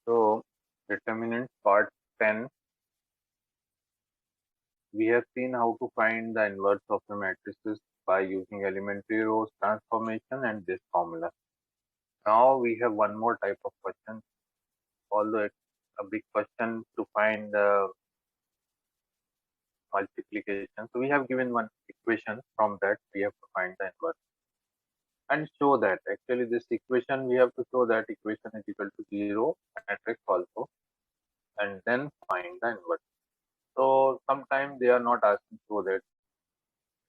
So, determinant part 10, we have seen how to find the inverse of the matrices by using elementary rows transformation and this formula. Now we have one more type of question, although it's a big question to find the multiplication. So we have given one equation, from that we have to find the inverse and show that actually this equation, we have to show that equation is equal to 0 matrix also, and then find the inverse. So sometimes they are not asking so that.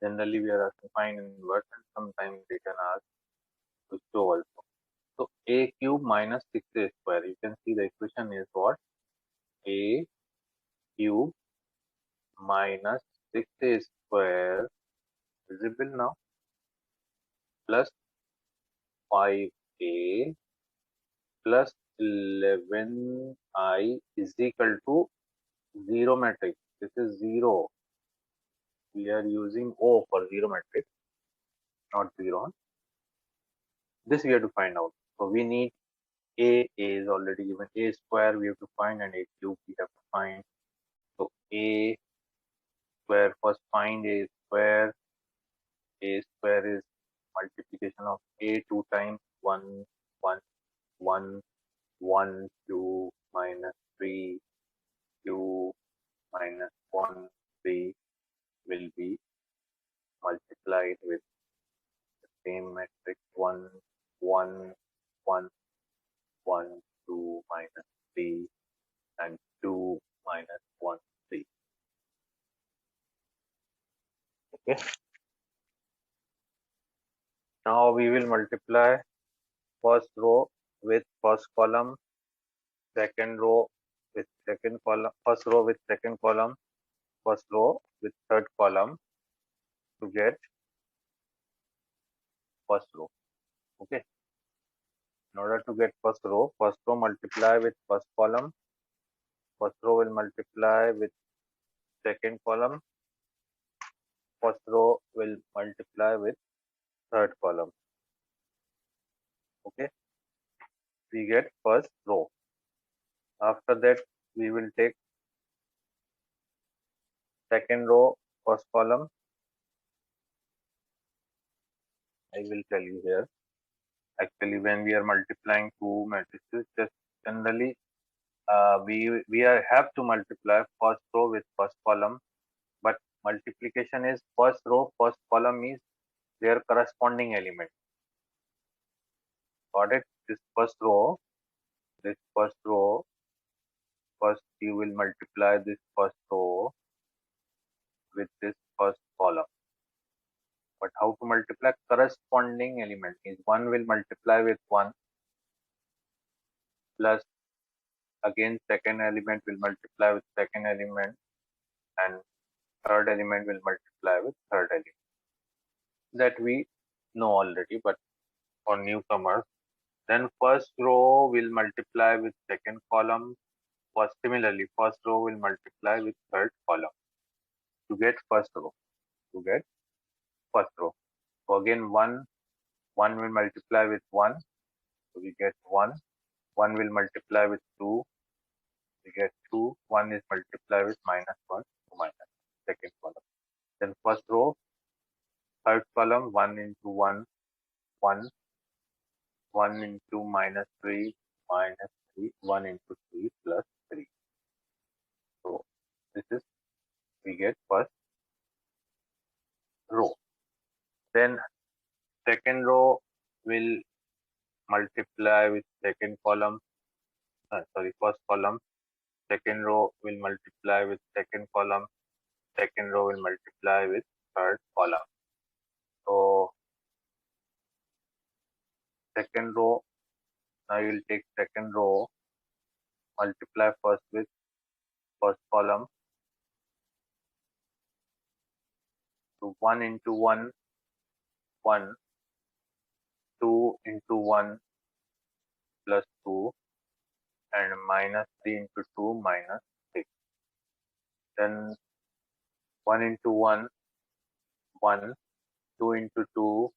Generally, we are asking find inverse, and sometimes they can ask to show also. So a cube minus 6a square. You can see the equation is what? A cube minus 6a square, visible now, plus 5a plus 11i is equal to 0 matrix. This is 0. We are using O for 0 matrix, not 0. This we have to find out. So we need A is already given. A square we have to find, and A cube we have to find. So A square, first find A square. A square is multiplication of A 2 times 1, 1, 1, 1, 2, minus 3, 2, minus 1, 3 will be multiplied with the same matrix 1, 1, 1, 1, 2, minus 3, and 2, minus 1, 3. Okay. Now we will multiply first row with first column, second row with second column, first row with second column, first row with third column to get first row. Okay. In order to get first row multiply with first column, first row will multiply with second column, first row will multiply with third column. Okay. We get first row. After that, we will take second row, first column. I will tell you here. Actually, when we are multiplying two matrices, just generally we have to multiply first row with first column, but multiplication is first row, first column is their corresponding element. Got it? This first row, first you will multiply this first row with this first column. But how to multiply? Corresponding element is one will multiply with one, plus again second element will multiply with second element, and third element will multiply with third element. That we know already, but for newcomers, then first row will multiply with second column. Similarly, first row will multiply with third column to get first row. So again, one will multiply with one, so we get one. One will multiply with two, we get two. One is multiplied with minus one, so minus second column. Then first row, third column, 1 into 1, 1, 1 into minus 3, minus 3, 1 into 3 plus 3. So this is, we get first row. Then second row will multiply with second column, first column. Second row will multiply with second column. Second row will multiply with third column. So second row, now you will take second row, multiply first with first column. So 1 into 1, 1, 2 into 1 plus 2, and minus 3 into 2 minus 6. Then 1 into 1, 1, 2 into 2,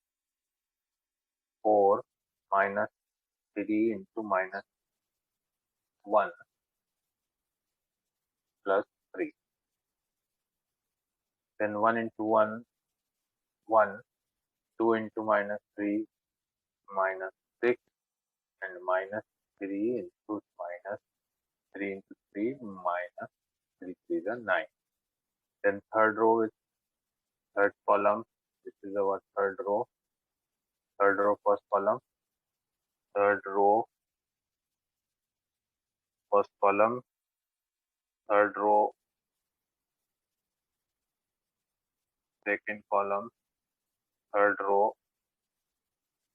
4, minus 3 into minus 1 plus 3. Then 1 into 1, 1, 2 into minus 3, minus 6, and minus 3 into minus 3 into 3, minus 3 is a 9. Then third row is third column. This is our third row, first column, third row, first column, third row, second column, third row,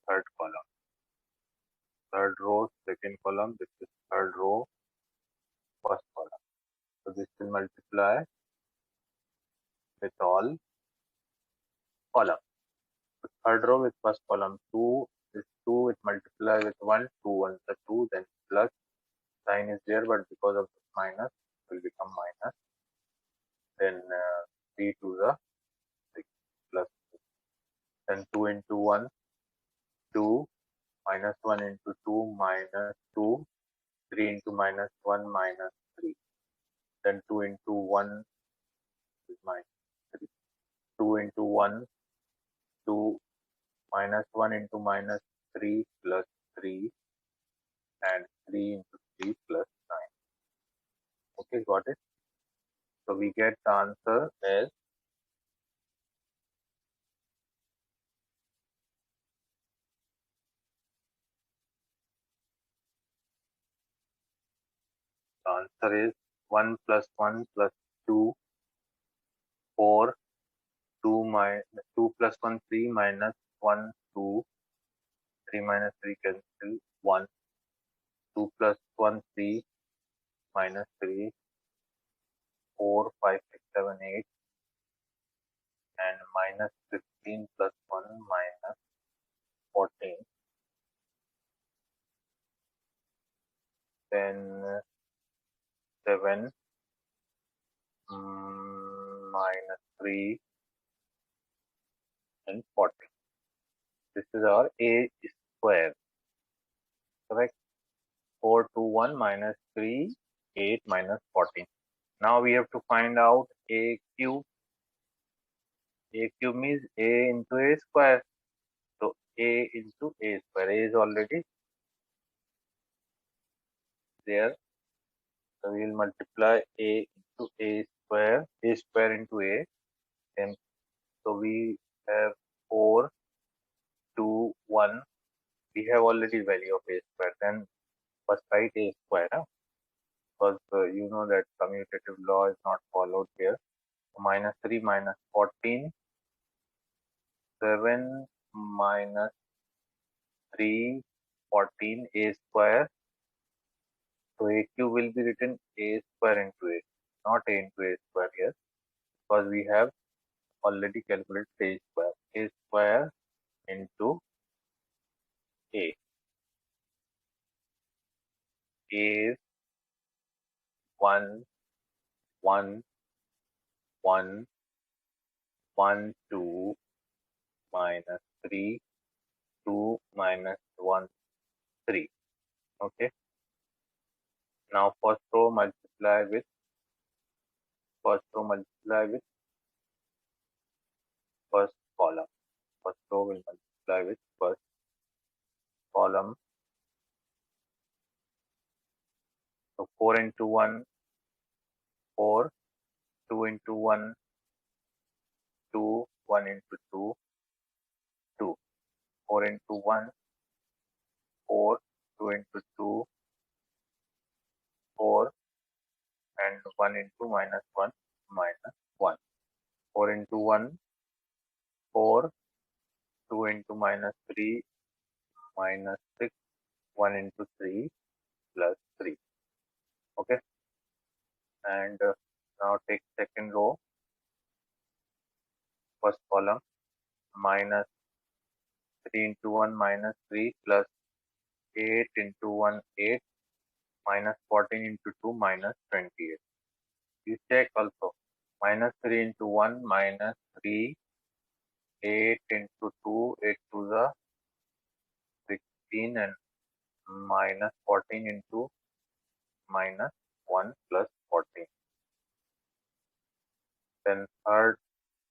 third column, third row, second column. This is third row, first column. So this will multiply with all column. So third row with first column, 2 is 2, it multiply with 1, 2 ones are 2, then plus sign is there, but because of the minus, it will become minus. Then 3 to the 6 plus 6. Then 2 into 1, 2, minus 1 into 2, minus 2, 3 into minus 1, minus 3. Then 2 into 1 is minus 3. 2 into 1, 2, minus 1 into minus 3 plus 3, and 3 into 3 plus 9. Okay, got it? So we get the answer as the answer is 1 plus 1 plus 2, 4, 2 minus 2 plus 1, 3 minus 1, 2, 3 minus 3 cancel, 1, 2 plus 1, 3 minus 3, 4, 5, 6, 7, 8, and minus 15 plus 1 minus 14. Then 7 minus 3 and 40. This is our A square, correct? 4, 2, 1 minus 3, 8 minus 14. Now we have to find out A cube. A cube means A into A square. So A into A square. A is already there. So we will multiply A into A square into A. And so we have 4, 2, 1. We have already value of A square. Then first write A square. Because you know that commutative law is not followed here. So minus 3 minus 14. 7 minus 3, 14, A square. So A cube will be written A square into A, not A into A square here, because we have already calculated A square. A square into A. A is 1, 1, 1, 1, 2, minus 3, 2, minus 1, 3. Okay. Now first row multiply with first column. First row will multiply with first column. So 4 into 1, 4, 2 into 1, 2, 1 into 2, 2, 4 into 1, 4, 2 into 2, 4, and 1 into minus 1, minus 1. 4 into 1, 4, 2 into minus 3, minus 6, 1 into 3, plus 3. Okay. And now take second row, first column, minus 3 into 1, minus 3, plus 8 into 1, 8, minus 14 into 2, minus 28. You check also. Minus 3 into 1, minus 3, 8 into 2, 8 to the 16, and minus 14 into minus 1 plus 14. Then third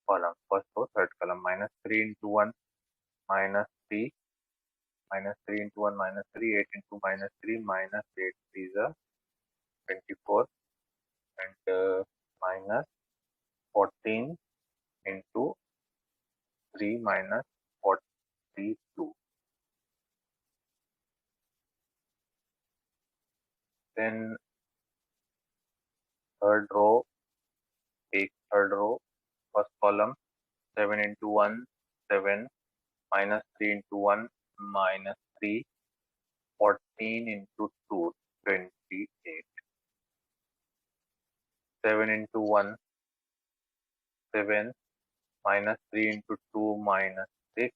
column, first row, third column, minus 3 into 1, minus 3, minus 3 into 1, minus 3, 8 into minus 3, minus 8 is a 24, and minus 14 into 3 minus 42. Then third row, take third row, first column, 7 into 1, 7, minus 3 into 1, minus 3, 14 into 2, 28. 7 into 1, 7, minus 3 into 2, minus 6,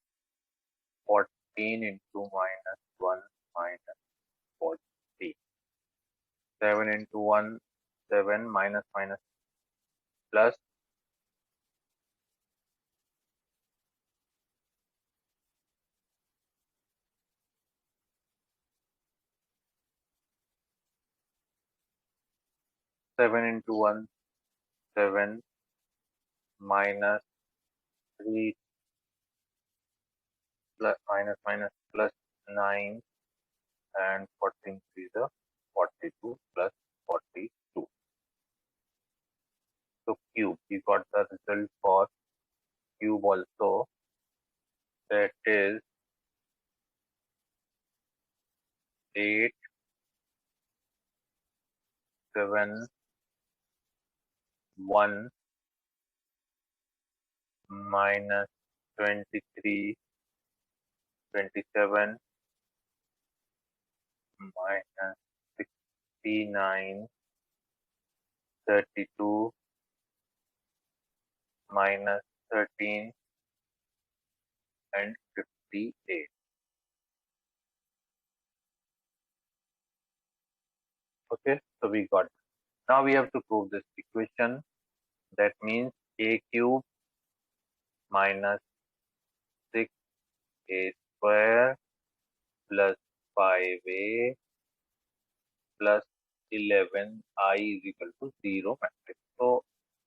14 into minus 1, minus 40. 7 into 1, 7, minus minus plus 7 into 1, 7, minus 3 plus minus minus plus 9, and 14 is a 42 plus 42. So cube, we got the result for cube also, that is 8, 7, 1, minus 23, 27, minus 69, 32, minus 13, and 58. Okay, so we got. Now we have to prove this equation. That means a cube minus 6a square plus 5a plus 11I is equal to 0 matrix. So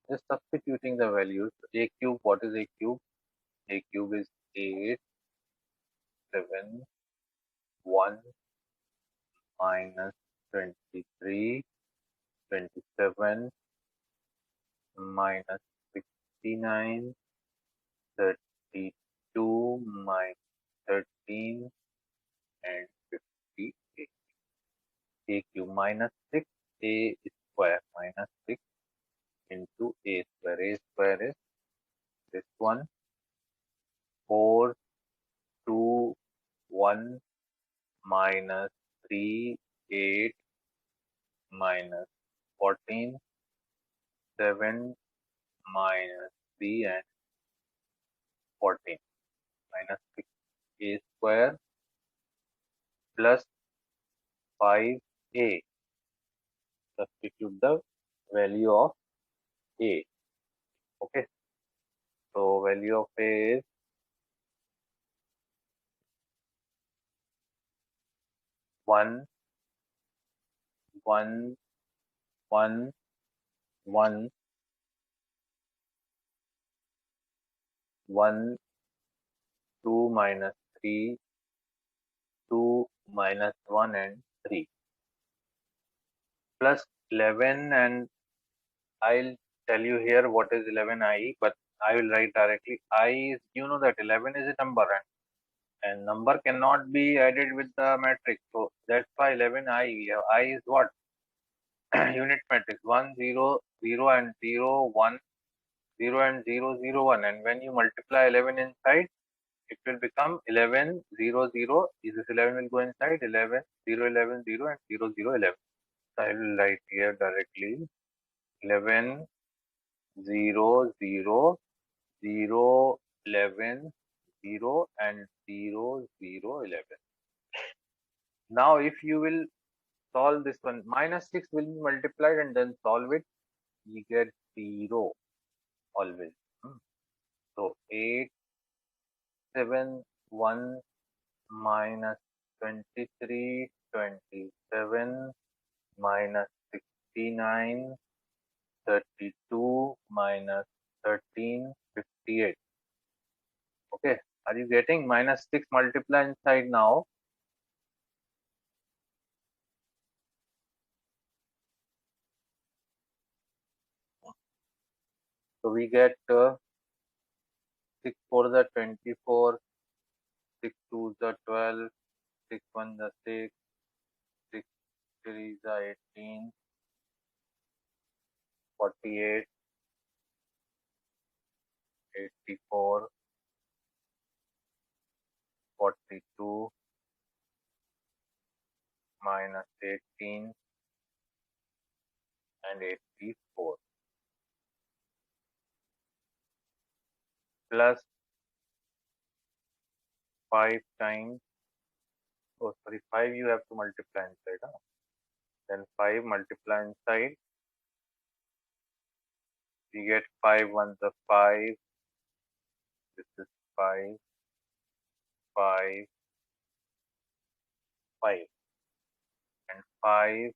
just substituting the values, a cube, what is a cube? A cube is 8, 7, 1, minus 23, 27, minus 69, 32, minus 13, and 58. A cube minus 6a square minus 6 into a square. A square is this one, 4, 2, 1, minus 3, 8, minus 14, 7, minus 3, and 14, minus 6a square plus 5a. Substitute the value of a. Okay, so value of a is 1, 1, 1, 1, 1, 2 minus 3, 2 minus 1, and 3, plus 11, and I'll tell you here what is 11i, but I will write directly. I is, you know that 11 is a number, and number cannot be added with the matrix. So that's why 11i. I is what? Unit matrix 1, 0, 0, and 0, 1, 0, and 0, 0, 1. And when you multiply 11 inside, it will become 11, 0, 0. This 11 will go inside 11, 0, 11, 0, and 0, 0, 11. So I will write here directly 11, 0, 0, 0, 11, 0, and 0, 0, 11. Now, if you will solve this one, minus 6 will be multiplied and then solve it, you get 0 always. So 8, 7, 1, minus 23, 27, minus 69, 32 minus 13, 58. Okay, are you getting? Minus 6 multiply inside now. So we get 6 4 the 24, 6 2 the 12, 6 1 the 6, 6 3 the 18, 48, 84, 42, minus 18 and 84, plus 5 times, oh sorry, 5 you have to multiply inside, huh? Then 5 multiply inside, we get 5 1 the 5, this is 5, 5, 5, and 5,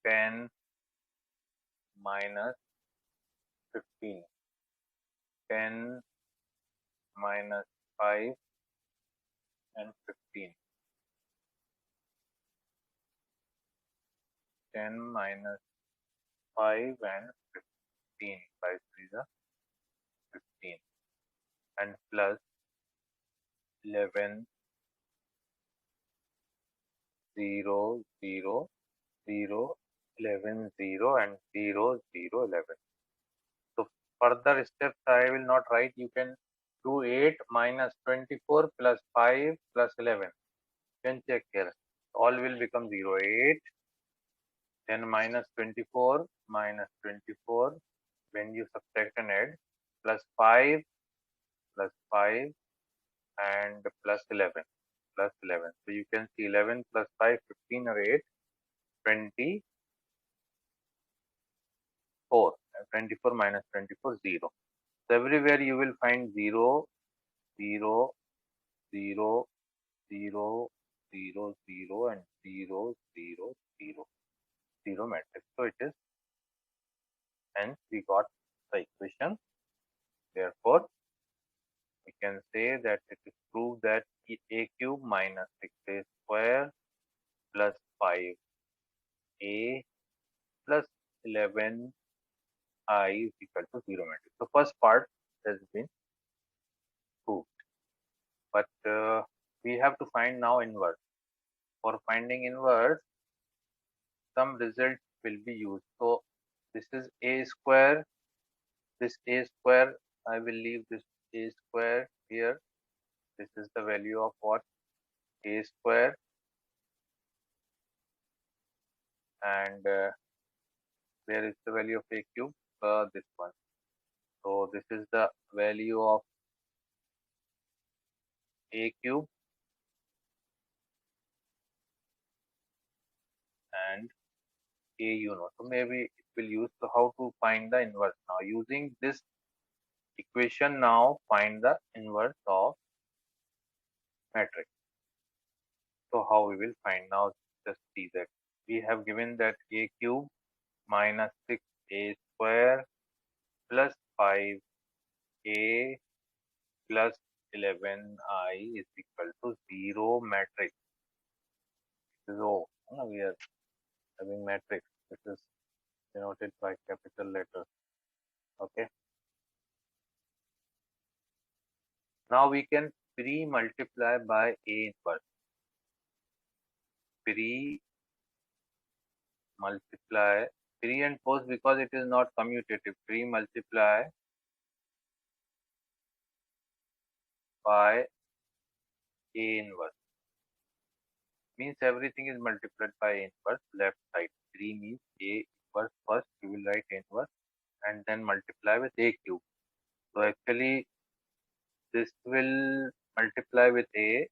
10 minus 15, 10 minus 5 and 15, 10 minus 5 and 15, 5 3 is 15, and plus 11, 0, 0, 0, 11, 0, and 0, 0, 11. So further steps I will not write. You can do 8 minus 24 plus 5 plus 11. You can check here. All will become 0. 8, then minus 24, minus 24. When you subtract and add, plus 5, plus 5, and plus 11, plus 11. So you can see 11 plus 5, 15 or 8, 24. 24 minus 24, 0. So everywhere you will find 0, 0, 0, 0, 0, 0, and 0, 0, 0, 0 matrix. So it is, hence we got the equation. Therefore, we can say that it is proved that a cube minus 6a square plus 5a plus 11I is equal to 0 matrix. So first part has been proved, but we have to find now inverse. For finding inverse, some result will be used. So this is a square, this a square, I will leave this a square here. This is the value of what? A square, and where is the value of a cube? This one. So this is the value of a cube, and a you know. So maybe it will use. So how to find the inverse now? Using this equation now, find the inverse of matrix. So how we will find now? Just see that we have given that a cube minus 6a square plus 5a plus 11I is equal to 0 matrix. So we are having matrix. This is denoted by capital letters. Okay. Now we can pre-multiply by a inverse. Pre-multiply, pre and post, because it is not commutative. Pre-multiply by a inverse means everything is multiplied by a inverse left side. 3 means a inverse first, you will write a inverse and then multiply with a cube. So actually this will multiply with a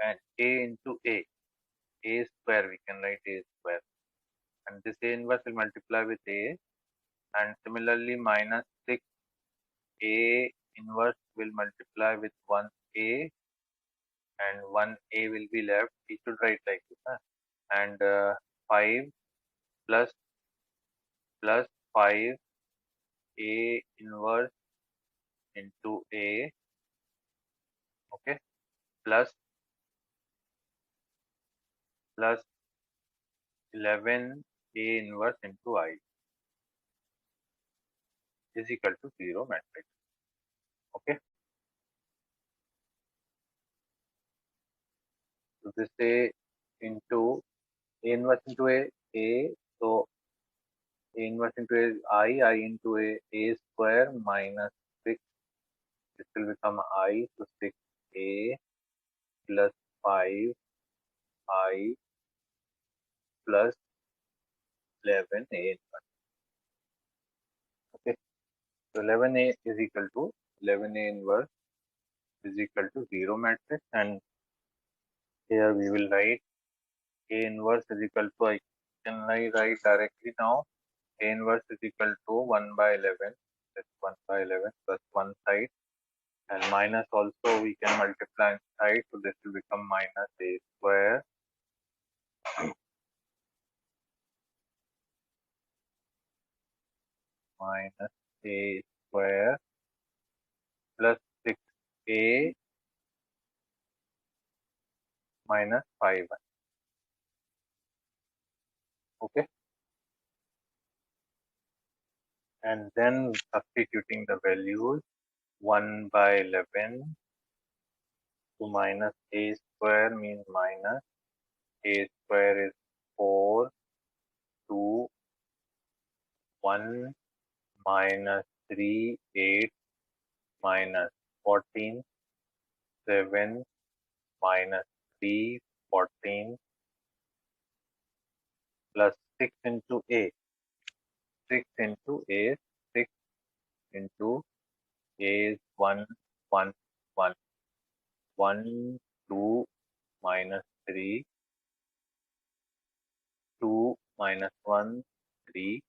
and a into a square, we can write a square, and this a inverse will multiply with a, and similarly minus 6 a inverse will multiply with 1a, and 1a will be left. We should write like this, huh? And 5 plus 5 A inverse into A, okay, plus 11 A inverse into I is equal to 0 matrix. Okay. So this A into A inverse into A. So A inverse into I into A square minus 6. This will become I. So 6A plus 5I plus 11A inverse. Okay. So 11A is equal to 11A inverse is equal to 0 matrix, and here we will write A inverse is equal to, I can write directly now, A inverse is equal to 1 by 11, that's 1 by 11 plus one side, and minus also we can multiply inside, so this will become minus A square minus A square plus 6A minus 5. Okay, and then substituting the values, 1 by 11 to minus A square means minus A square is 4, 2, 1 minus 3, 8 minus 14, 7 minus 3, 14 plus 6 into A. 6 into A, 6 into A is 1, 1, 1, 1, 2 minus 3, 2 minus 1, 3,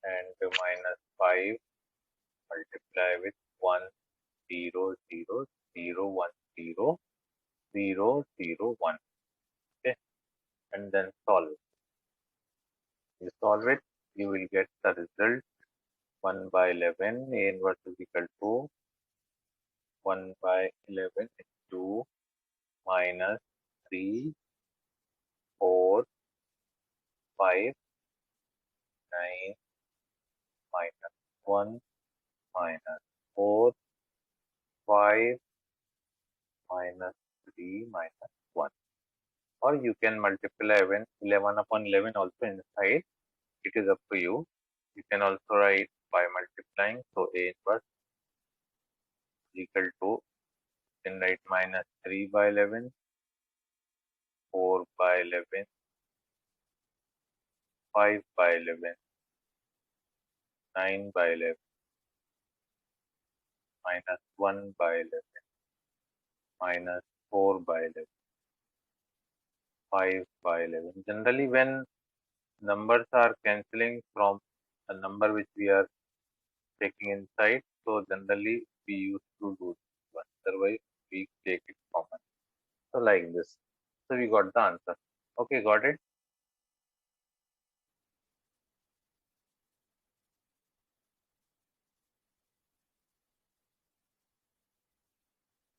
and minus 5 multiply with 1, 0, 0, 0, 1, 0, 0, 0, 1. Okay, and then solve. You solve it, you will get the result 1 by 11. A inverse is equal to 1 by 11 into minus 3, 4, 5, 9, minus 1, minus 4, 5, minus 3, minus 1. Or you can multiply 11 upon 11 also inside. It is up to you. You can also write by multiplying. So A inverse is equal to, you can write minus 3 by 11, 4 by 11, 5 by 11, 9 by 11, minus 1 by 11, minus 4 by 11, 5 by 11. Generally, when numbers are cancelling from a number which we are taking inside, so generally we used to do this one. Otherwise, we take it common. So like this. So we got the answer. Okay, got it?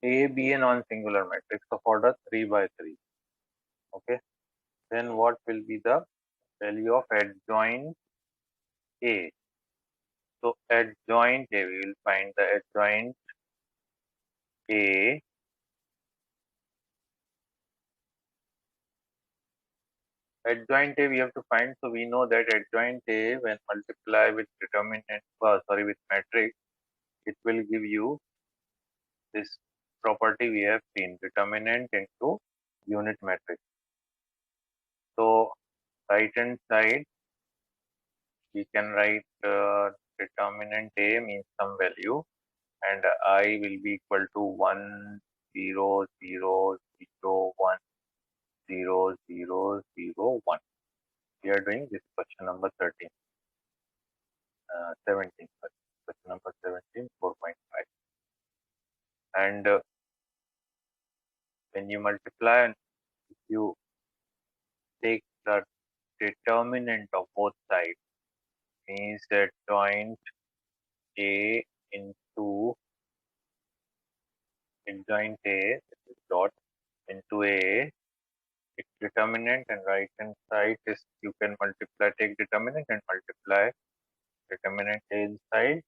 A be a non-singular matrix of order 3 by 3. Okay. Then what will be the value of adjoint A? So adjoint A, we will find the adjoint A. Adjoint A we have to find. So we know that adjoint A when multiply with determinant, with matrix, it will give you this property we have seen, determinant into unit matrix. So right hand side we can write determinant A means some value, and I will be equal to 1, 0, 0, 0, 1, 0, 0, 0, 1. We are doing this question number 13, 17, question number 17, 4.5. And when you multiply, if you take the determinant of both sides, means that joint A into adjoint A, this is dot into A, its determinant, and right hand side is you can multiply, take determinant and multiply determinant A inside.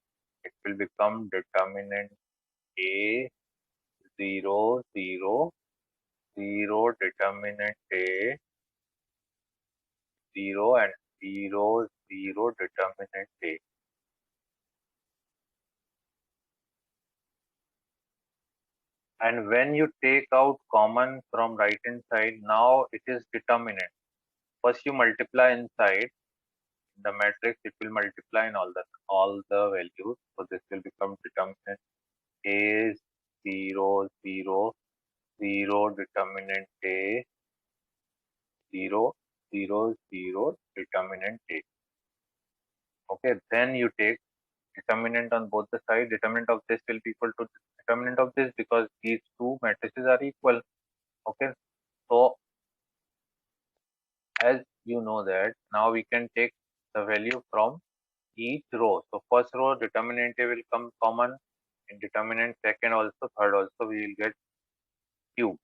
It will become determinant A 0 0 0 determinant A 0 and 0 0 determinant A. And when you take out common from right hand side, now it is determinant. First you multiply inside the matrix, it will multiply in all the values. So this will become determinant A 0 0 0 determinant A 0 0 0 determinant A. Okay, then you take determinant on both the sides. Determinant of this will be equal to determinant of this because these two matrices are equal. Okay, so as you know that now we can take the value from each row. So first row determinant A will come common, in determinant second also, third also we will get cube,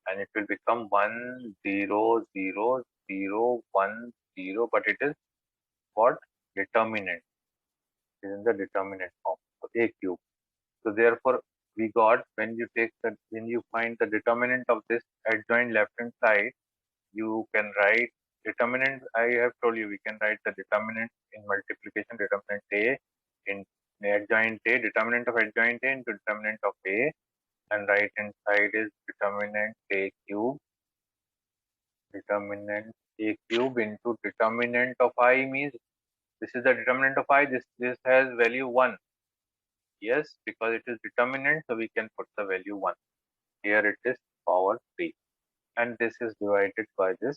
and it will become 1 0 0 0 1 0, but it is what? Determinant. It is in the determinant form. So A cube. So therefore we got, when you find the determinant of this adjoint left hand side, you can write determinant. I have told you we can write the determinant in multiplication, determinant A in adjoint A, determinant of adjoint A into determinant of A, and right hand side is determinant A cube, determinant A cube into determinant of I, means this is the determinant of I, this has value 1. Yes, because it is determinant, so we can put the value 1. Here it is power 3. And this is divided by this.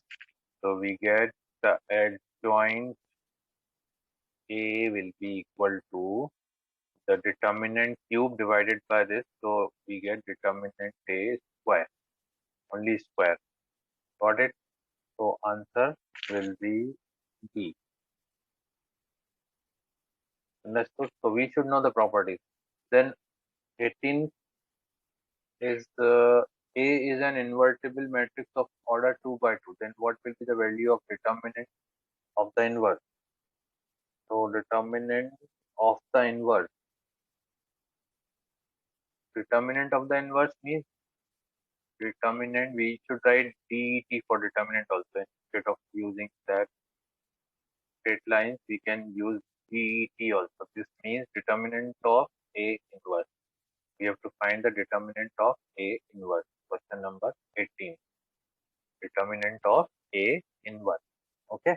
So we get the adjoint A will be equal to the determinant cube divided by this. So we get determinant A square, only square. Got it? So answer will be B. Understood? So we should know the properties. Then 18 is A is an invertible matrix of order 2 by 2. Then what will be the value of determinant of the inverse? So determinant of the inverse. Determinant of the inverse means determinant, we should write DET for determinant also. Instead of using that straight lines, we can use DET also. This means determinant of A inverse. We have to find the determinant of A inverse. Question number 18. Determinant of A inverse. Okay.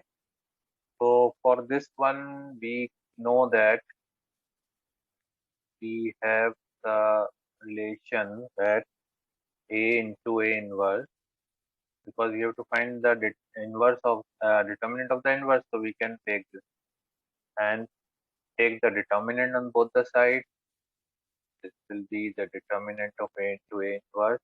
So for this one, we know that we have the relation that A into A inverse, because we have to find the inverse of determinant of the inverse, so we can take this and take the determinant on both the sides. This will be the determinant of A into A inverse,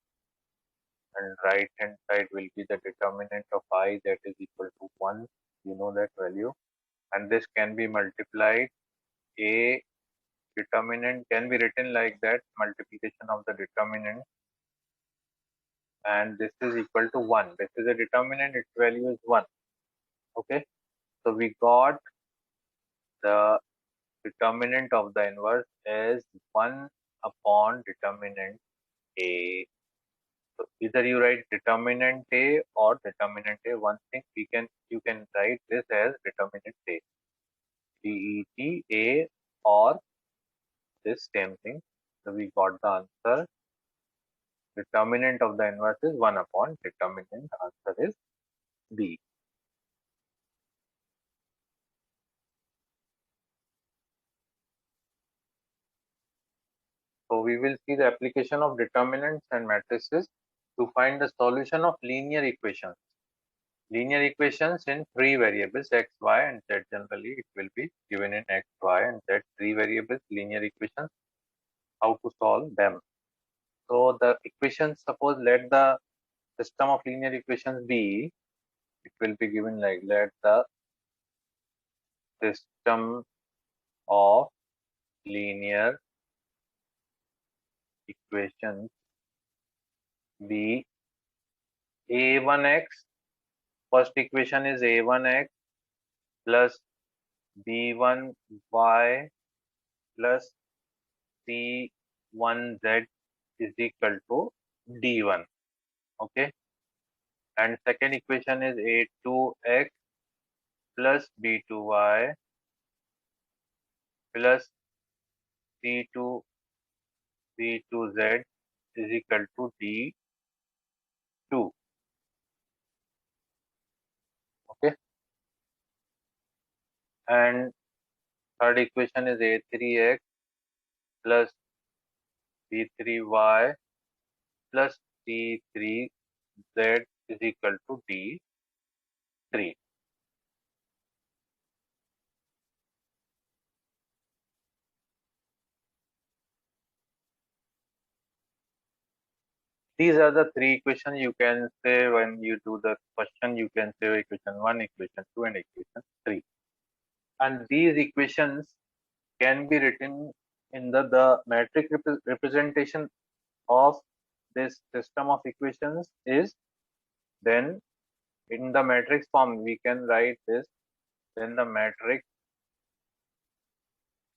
and right hand side will be the determinant of I, that is equal to 1. You know that value, and this can be multiplied. A determinant can be written like that, multiplication of the determinant, and this is equal to 1. This is a determinant, its value is 1. Okay, so we got the determinant of the inverse is 1 upon determinant A. So either you write determinant A or determinant A. One thing you can write this as determinant A. DET A or this same thing. So we got the answer. Determinant of the inverse is 1 upon determinant. Answer is B. So we will see the application of determinants and matrices to find the solution of linear equations. Linear equations in 3 variables x, y, and z. Generally, it will be given in x, y, and z 3 variables linear equations. How to solve them? So the equations, suppose let the system of linear equations be it will be given like, let the system of linear equations be a1x. First equation is a1x plus b1y plus c1z is equal to d1. Okay. And second equation is a2x plus b2y plus c2 c2z is equal to d2. Okay. And third equation is a3x plus b3y plus c3z is equal to d3. These are the three equations you can say when you do the question. You can say equation 1, equation 2, and equation 3. And these equations can be written in the metric representation of this system of equations is, then in the matrix form we can write this. Then the matrix,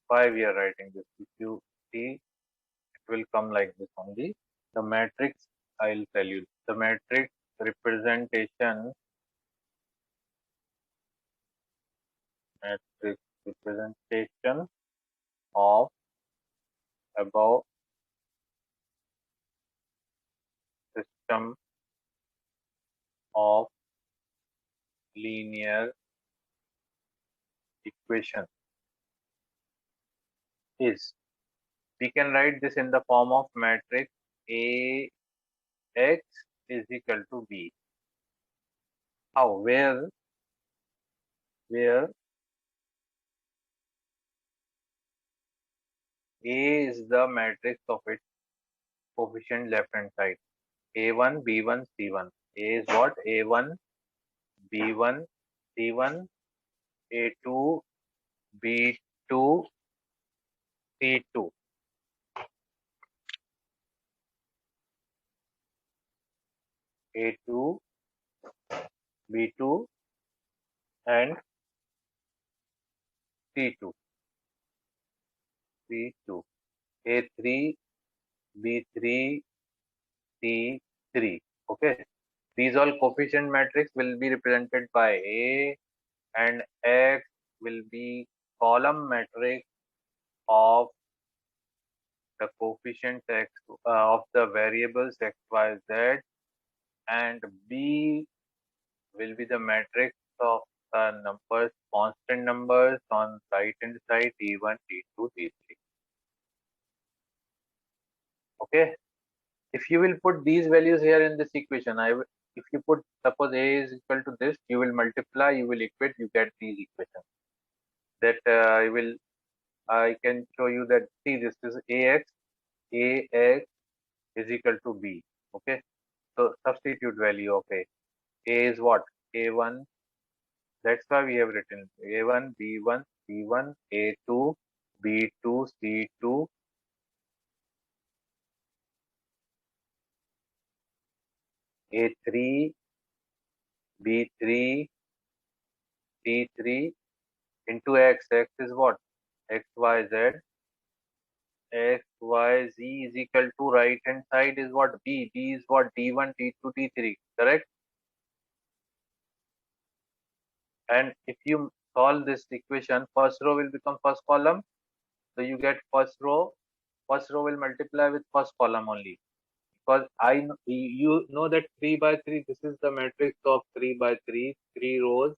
why we are writing this, if you see, it will come like this only. The matrix, I'll tell you, the matrix representation of above system of linear equation is, we can write this in the form of matrix AX is equal to B. How? Where A is the matrix of its coefficient left hand side. A1, B1, C1. A is what? A1, B1, C1, A2, B2, C2. A2, B2, and C2. C2. A3, B3, C3. Okay. These all coefficient matrix will be represented by A, and X will be column matrix of the coefficients x of the variables x, y, z, and B will be the matrix of the numbers, constant numbers on right hand side, D1, D2, D3. Okay. If you will put these values here in this equation, if you put, suppose A is equal to this, you will multiply, you will equate, you get these equations. That I can show you that, see, this is AX is equal to B. Okay. So substitute value of A. A is what? A1. That's why we have written A1, B1, C1, A2, B2, C2, A3, B3, C3 into X. X is what? X, Y, Z. X, Y, Z is equal to right hand side is what? B. B is what? D1, D2, D3. Correct? And if you solve this equation, first row will become first column. So you get first row will multiply with first column only. Because you know that 3 by 3, this is the matrix of 3 by 3, 3 rows,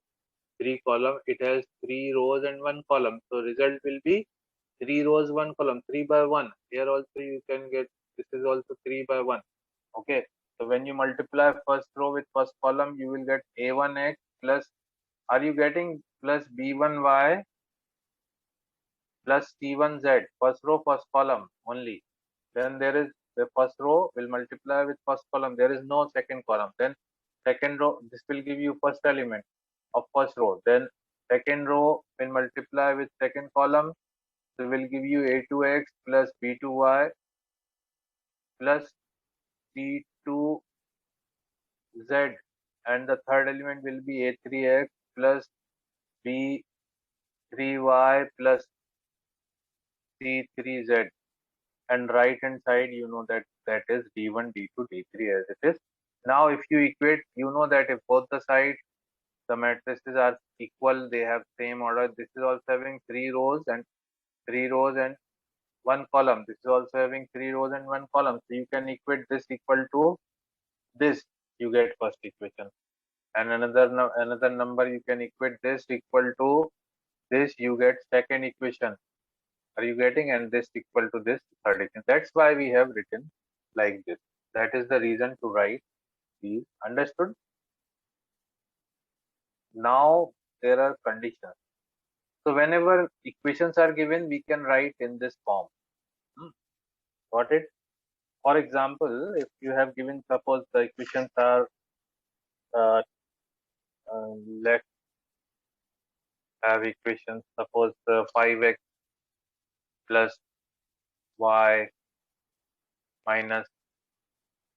3 column. It has 3 rows and 1 column. So result will be 3 rows, 1 column, 3 by 1. Here also you can get, this is also 3 by 1. Okay. So when you multiply first row with first column, you will get A1x plus, are you getting, plus B1y plus C1z, first row, first column only. Then there is the first row will multiply with first column. There is no second column. Then second row, this will give you first element of first row. Then second row will multiply with second column. So will give you a2x plus b2y plus c2z, and the third element will be a3x plus b3y plus c3z, and right hand side you know that that is d1 d2 d3 as it is. Now if you equate, you know that if both the sides the matrices are equal, they have same order. This is also having three rows and one column. This is also having three rows and one column. So you can equate this equal to this. You get first equation, and another number you can equate this equal to this. You get second equation. Are you getting? And this equal to this third equation. That's why we have written like this. That is the reason to write these. Understood? Now there are conditions. So whenever equations are given, we can write in this form. Got it? For example, if you have given, suppose the equations are, uh, let's have equations, suppose 5x plus y minus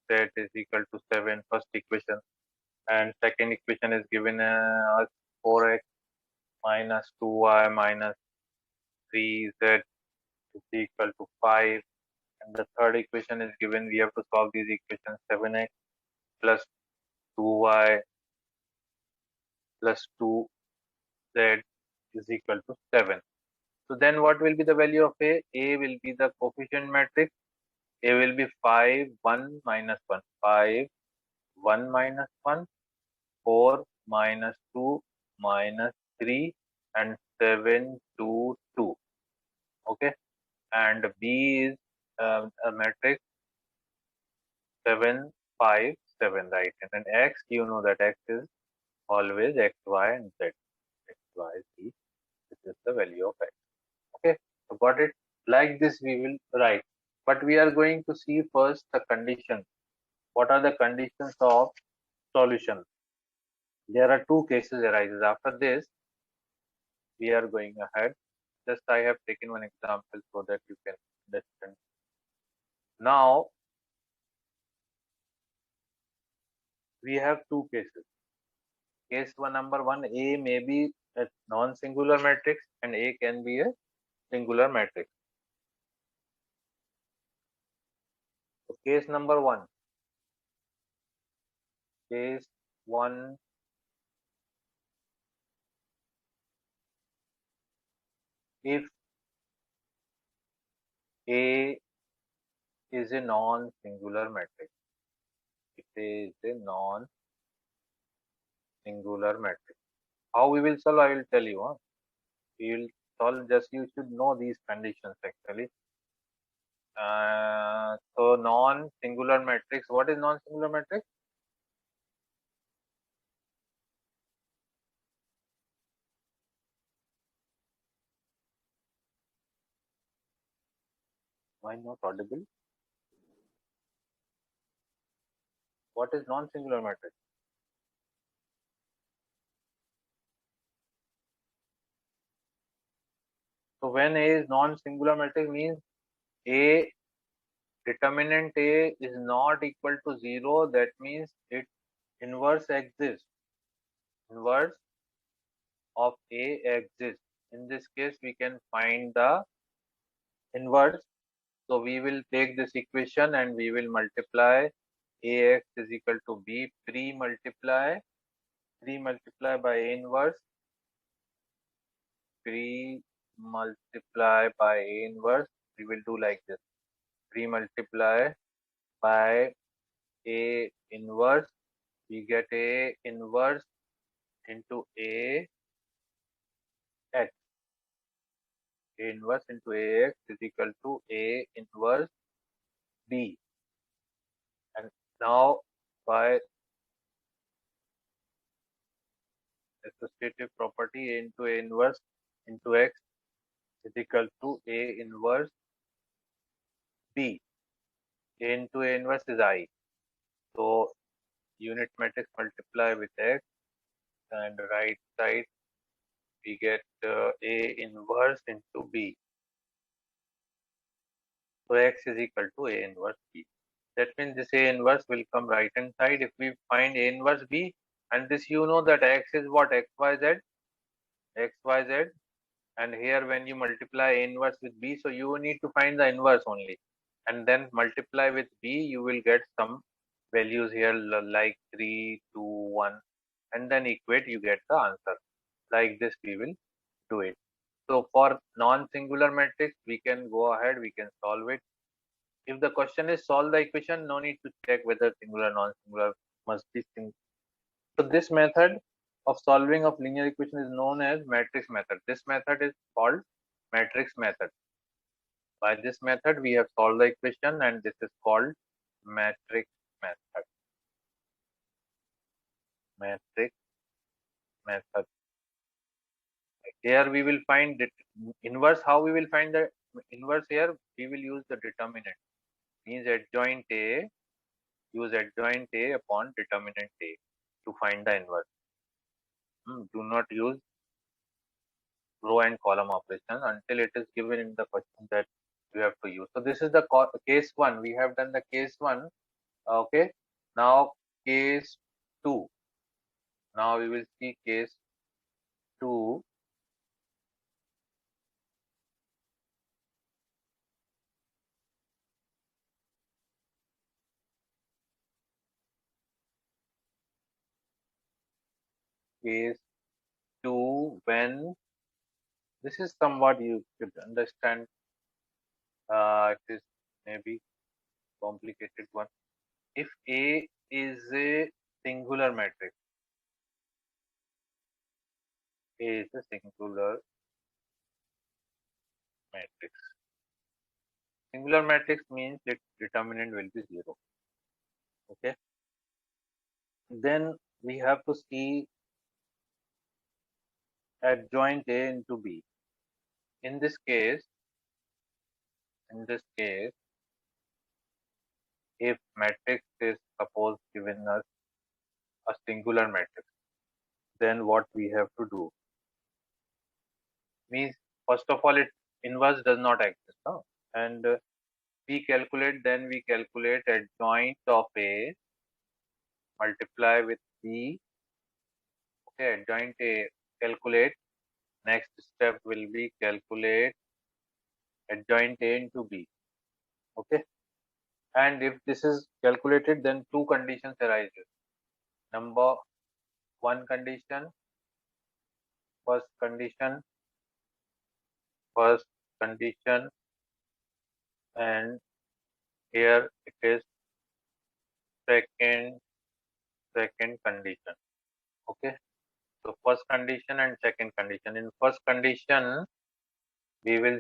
z is equal to 7, first equation. And second equation is given as 4x minus 2y minus 3z is equal to 5. And the third equation is given, we have to solve these equations, 7x plus 2y plus 2z is equal to 7. So then what will be the value of A? A will be the coefficient matrix. A will be 5, 1, minus 1. 5, 1, minus 1, 4, minus 2, minus 3, and 7, 2, 2. Okay. And B is a matrix 7, 5, 7, right? And then X, you know that X is always X, Y, and Z. X, Y, Z. This is the value of X. Okay. So got it? Like this we will write. But we are going to see first the conditions. What are the conditions of solution? There are two cases arises. After this, we are going ahead. Just I have taken one example so that you can understand. Now, we have two cases. Case one, number one, A may be a non-singular matrix and A can be a singular matrix. So case number one. Case one, if A is a non-singular matrix. If A is a non-singular matrix. How we will solve, I will tell you. We will solve, just you should know these conditions actually. So non-singular matrix. What is non-singular matrix? Why not audible? What is non-singular matrix? So when A is non-singular matrix means A, determinant A is not equal to 0. That means its inverse exists. Inverse of A exists. In this case, we can find the inverse. So we will take this equation and we will multiply Ax is equal to B, pre-multiply by A inverse, pre-multiply by A inverse. We will do like this. Pre-multiply by A inverse. We get A inverse into A x. A inverse into Ax is equal to A inverse B. And now by associative property, A into A inverse into X is equal to A inverse B. A into A inverse is I. So unit matrix multiply with x, and right side we get A inverse into B. So x is equal to A inverse B. That means this A inverse will come right hand side. If we find A inverse B, and this you know that x is what? X, Y, Z. X, Y, Z. And here when you multiply A inverse with B, so you need to find the inverse only. And then multiply with B, you will get some values here like 3, 2, 1. And then equate, you get the answer. Like this we will do it. So for non-singular matrix, we can go ahead, we can solve it. If the question is solve the equation, no need to check whether singular, non-singular must be singular. So this method of solving of linear equation is known as matrix method. This method is called matrix method. By this method, we have solved the equation, and this is called matrix method. Matrix method. Here we will find the inverse. How we will find the inverse here? We will use the determinant. Means adjoint A, use adjoint A upon determinant A to find the inverse. Do not use row and column operation until it is given in the question that you have to use. So this is the case 1. We have done the case 1. Okay. Now case 2. Now we will see case 2. Case 2, when this is somewhat you should understand. It is maybe complicated one. If A is a singular matrix, A is a singular matrix. Singular matrix means its determinant will be 0. Okay. Then we have to see adjoint A into B. In this case, if matrix is suppose given us a singular matrix, then what we have to do? Means first of all, its inverse does not exist. No? And we calculate adjoint of A multiply with B. Okay, adjoint A, calculate. Next step will be calculate adjoint A into B. Okay. And if this is calculated, then two conditions arises. Number one condition, first condition, and here it is second condition. Okay. So first condition and second condition. In first condition, we will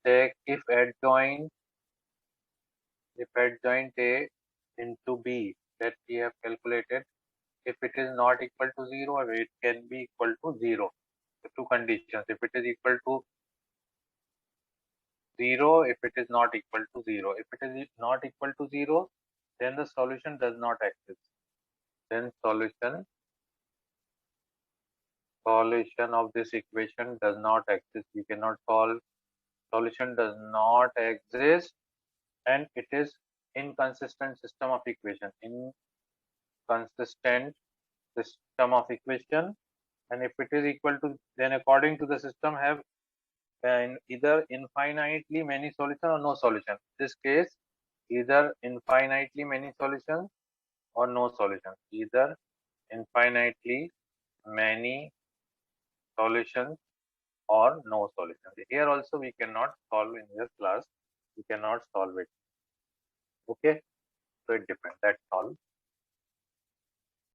check if adjoint A into B that we have calculated, if it is not equal to 0 or it can be equal to 0. The two conditions, if it is equal to 0, if it is not equal to 0. If it is not equal to 0, then the solution does not exist. Then solution of this equation does not exist. We cannot solve. Solution does not exist, and it is inconsistent system of equation. Inconsistent system of equation, and if it is equal to, then according to the system have either infinitely many solution or no solution. In this case, either infinitely many solutions or no solution. Either infinitely many solutions or no solution. Here also we cannot solve in this class. We cannot solve it. Okay, so it depends. That's all.